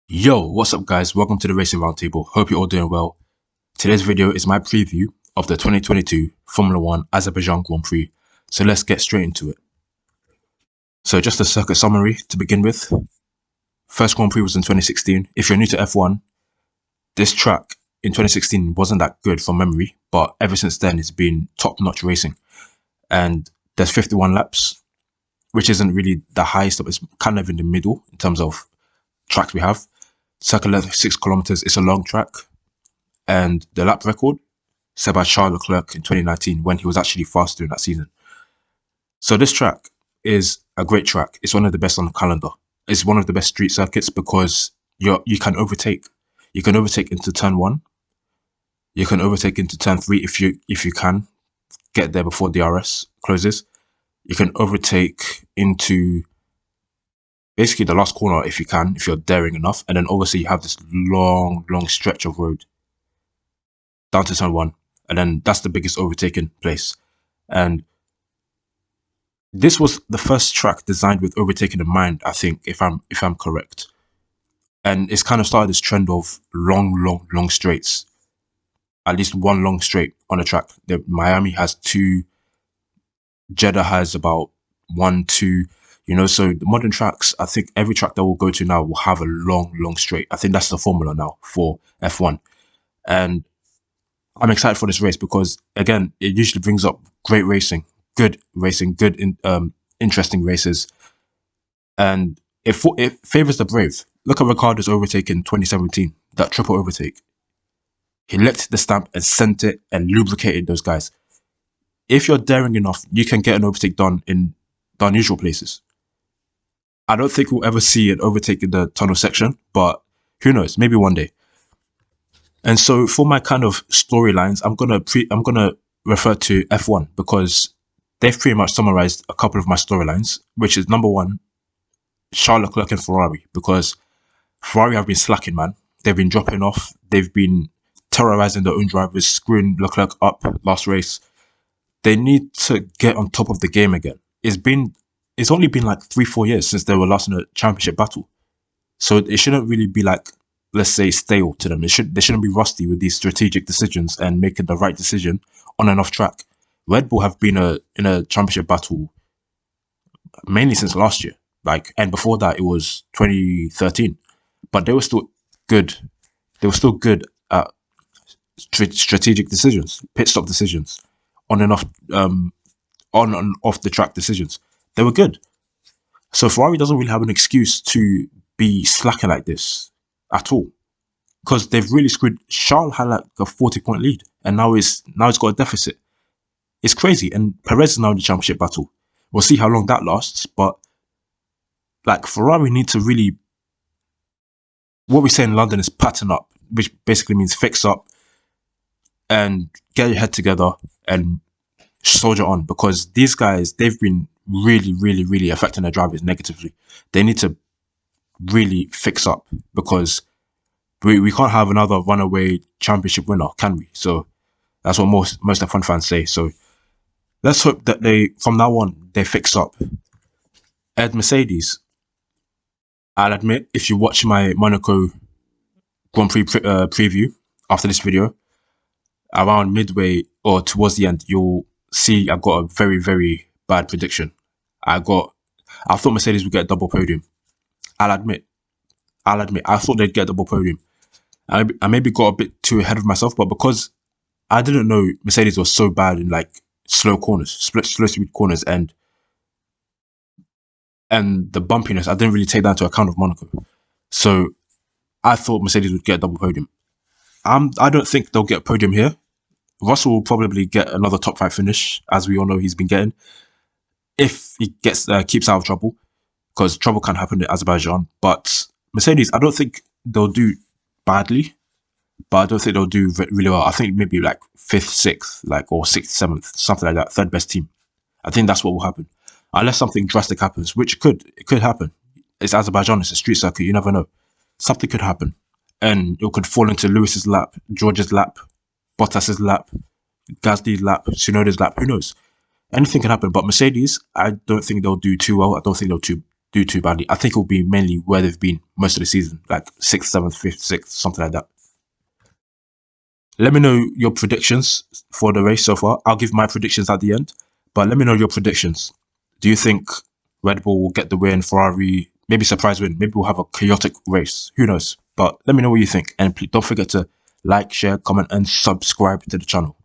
Yo, what's up guys? Welcome to the Racing Roundtable. Hope you're all doing well. Today's video is my preview of the 2022 Formula 1 Azerbaijan Grand Prix. So let's get straight into it. So just a circuit summary to begin with. First Grand Prix was in 2016. If you're new to F1, this track in 2016 wasn't that good from memory, but ever since then it's been top-notch racing. And there's 51 laps, which isn't really the highest, but it's kind of in the middle in terms of tracks we have. Circuit length 6 kilometers. It's a long track, and the lap record set by Charles Leclerc in 2019 when he was actually faster in that season. So this track is a great track. It's one of the best on the calendar. It's one of the best street circuits because you can overtake. You can overtake into turn 1. You can overtake into turn 3 if you can get there before DRS closes. You can overtake into basically the last corner if you can, if you're daring enough. And then obviously you have this long stretch of road down to turn 1. And then that's the biggest overtaking place. And this was the first track designed with overtaking in mind, I think, if I'm correct. And it's kind of started this trend of long straights. At least one long straight on a track. Miami has 2. Jeddah has about 1, 2. So the modern tracks, I think every track that we'll go to now will have a long straight. I think that's the formula now for F1. And I'm excited for this race because, again, it usually brings up great racing, good interesting races. And it favours the brave. Look at Ricciardo's overtake in 2017, that triple overtake. He licked the stamp and sent it and lubricated those guys. If you're daring enough, you can get an overtake done in the unusual places. I don't think we'll ever see an overtake in the tunnel section, but who knows? Maybe one day. And so for my kind of storylines, I'm gonna refer to F1 because they've pretty much summarized a couple of my storylines, which is number 1, Charles Leclerc and Ferrari, because Ferrari have been slacking, man. They've been dropping off. They've been terrorizing their own drivers, screwing Leclerc up last race. They need to get on top of the game again. It's only been like 3-4 years since they were last in a championship battle. So it shouldn't really be like, let's say, stale to them. They shouldn't be rusty with these strategic decisions and making the right decision on and off track. Red Bull have been in a championship battle mainly since last year. And before that it was 2013. But they were still good. They were still good at strategic decisions, pit stop decisions, on and off the track decisions. They were good. So Ferrari doesn't really have an excuse to be slacking like this at all. Because they've really screwed. Charles had like a 40-point lead. And now he's got a deficit. It's crazy. And Perez is now in the championship battle. We'll see how long that lasts. But Ferrari need to really, what we say in London is pattern up. Which basically means fix up. And get your head together. And soldier on. Because these guys, they've been really affecting their drivers negatively. They need to really fix up because we can't have another runaway championship winner, can we? So that's what most F1 fans say. So let's hope that from now on, they fix up. At Mercedes, I'll admit, if you watch my Monaco Grand Prix preview after this video, around midway or towards the end, you'll see I've got a very bad prediction. I thought Mercedes would get a double podium. I'll admit, I thought they'd get a double podium. I maybe got a bit too ahead of myself, but because I didn't know Mercedes was so bad in slow corners, slow speed corners, and the bumpiness, I didn't really take that into account of Monaco. So I thought Mercedes would get a double podium. I don't think they'll get a podium here. Russell will probably get another top 5 finish, as we all know he's been getting, if he keeps out of trouble, because trouble can happen in Azerbaijan. But Mercedes, I don't think they'll do badly, but I don't think they'll do really well. I think maybe 5th, 6th, or 6th, 7th, something like that, 3rd best team. I think that's what will happen, unless something drastic happens, which it could happen. It's Azerbaijan, it's a street circuit, you never know. Something could happen, and it could fall into Lewis's lap, George's lap, Bottas's lap, Gasly's lap, Tsunoda's lap, who knows? Anything can happen, but Mercedes, I don't think they'll do too well. I don't think they'll do too badly. I think it will be mainly where they've been most of the season, like 6th, 7th, 5th, 6th, something like that. Let me know your predictions for the race so far. I'll give my predictions at the end, but let me know your predictions. Do you think Red Bull will get the win, Ferrari, maybe surprise win, maybe we'll have a chaotic race, who knows? But let me know what you think, and please don't forget to like, share, comment, and subscribe to the channel.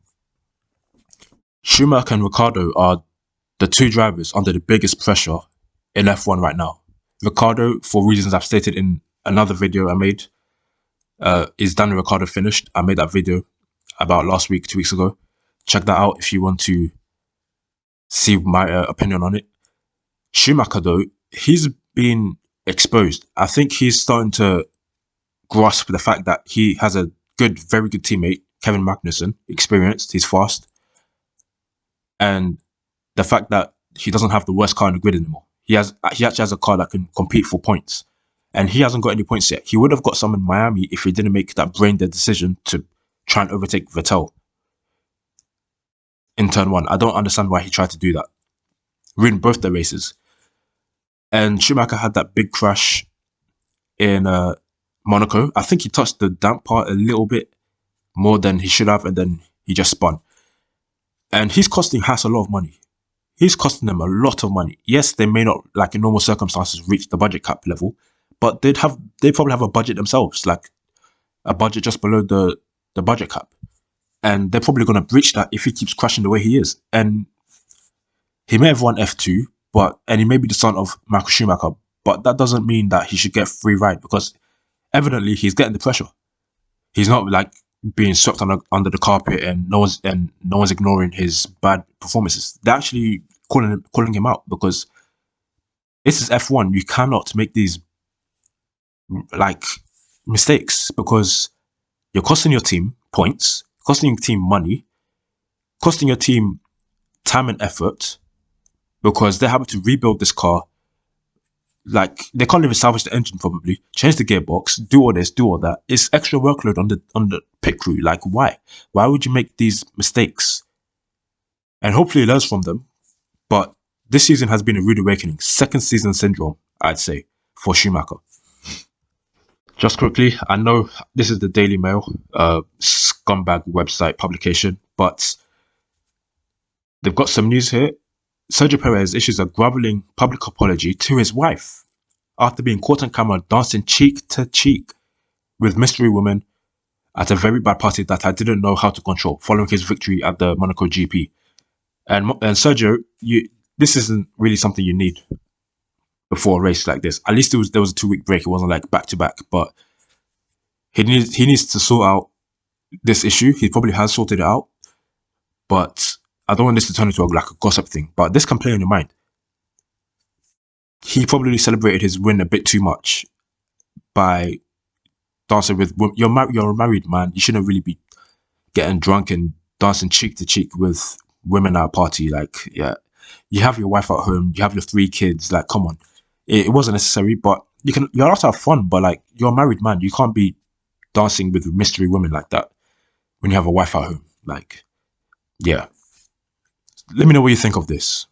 Schumacher and Ricciardo are the two drivers under the biggest pressure in F1 right now. Ricciardo, for reasons I've stated in another video I made, is Daniel Ricciardo finished. I made that video about last week, 2 weeks ago. Check that out if you want to see my opinion on it. Schumacher, though, he's been exposed. I think he's starting to grasp the fact that he has a very good teammate, Kevin Magnussen, experienced, he's fast. And the fact that he doesn't have the worst car in the grid anymore. He actually has a car that can compete for points. And he hasn't got any points yet. He would have got some in Miami if he didn't make that brain-dead decision to try and overtake Vettel in turn 1. I don't understand why he tried to do that. Ruined both the races. And Schumacher had that big crash in Monaco. I think he touched the damp part a little bit more than he should have, and then he just spun. And he's costing Haas a lot of money. He's costing them a lot of money. Yes, they may not, like in normal circumstances, reach the budget cap level, but they probably have a budget themselves, like a budget just below the budget cap. And they're probably going to breach that if he keeps crashing the way he is. And he may have won F2, and he may be the son of Michael Schumacher, but that doesn't mean that he should get free ride, because evidently he's getting the pressure. He's not like being swept under the carpet, and no one's ignoring his bad performances. They're actually calling him out, because this is F1. You cannot make these like mistakes, because you're costing your team points, costing your team money, costing your team time and effort, because they're having to rebuild this car. Like, they can't even salvage the engine, probably change the gearbox, do all this, do all that. It's extra workload on the pit crew. Like, why would you make these mistakes? And hopefully he learns from them. But this season has been a rude awakening. Second season syndrome, I'd say, for Schumacher. Just quickly, I know this is the Daily Mail, scumbag website publication, but they've got some news here. Sergio Perez issues a groveling public apology to his wife after being caught on camera dancing cheek to cheek with mystery woman at a very bad party that I didn't know how to control following his victory at the Monaco GP. And Sergio, this isn't really something you need before a race like this. At least there was a 2-week break. It wasn't like back to back, but he needs to sort out this issue. He probably has sorted it out, but I don't want this to turn into a gossip thing, but this can play on your mind. He probably celebrated his win a bit too much by dancing with women. You're a married man. You shouldn't really be getting drunk and dancing cheek to cheek with women at a party. Like, yeah, you have your wife at home. You have your 3 kids. Like, come on. It wasn't necessary, but you're allowed to have fun, but like, you're a married man. You can't be dancing with mystery women like that when you have a wife at home. Like, yeah. Let me know what you think of this.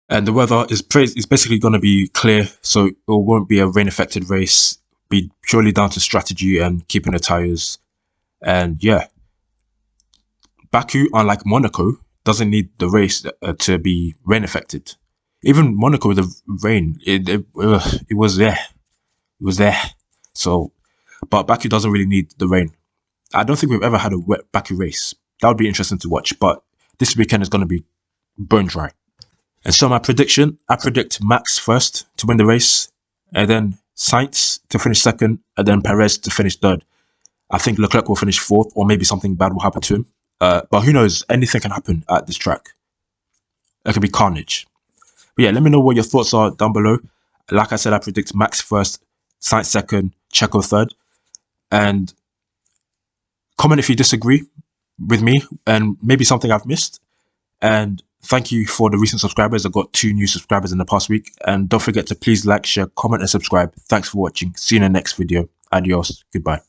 And the weather is basically going to be clear, so it won't be a rain-affected race. Be purely down to strategy and keeping the tires. And yeah, Baku, unlike Monaco, doesn't need the race to be rain-affected. Even Monaco, the rain, it was there. It was there. So, but Baku doesn't really need the rain. I don't think we've ever had a wet Baku race. That would be interesting to watch, but this weekend is going to be bone dry. And so my prediction, I predict Max first to win the race, and then Sainz to finish second, and then Perez to finish third. I think Leclerc will finish fourth, or maybe something bad will happen to him. But who knows? Anything can happen at this track. It could be carnage. But yeah, let me know what your thoughts are down below. Like I said, I predict Max first, Sainz second, Checo third. And comment if you disagree with me and maybe something I've missed. And thank you for the recent subscribers. I got 2 new subscribers in the past week. And don't forget to please like, share, comment, and subscribe. Thanks for watching. See you in the next video. Adios. Goodbye.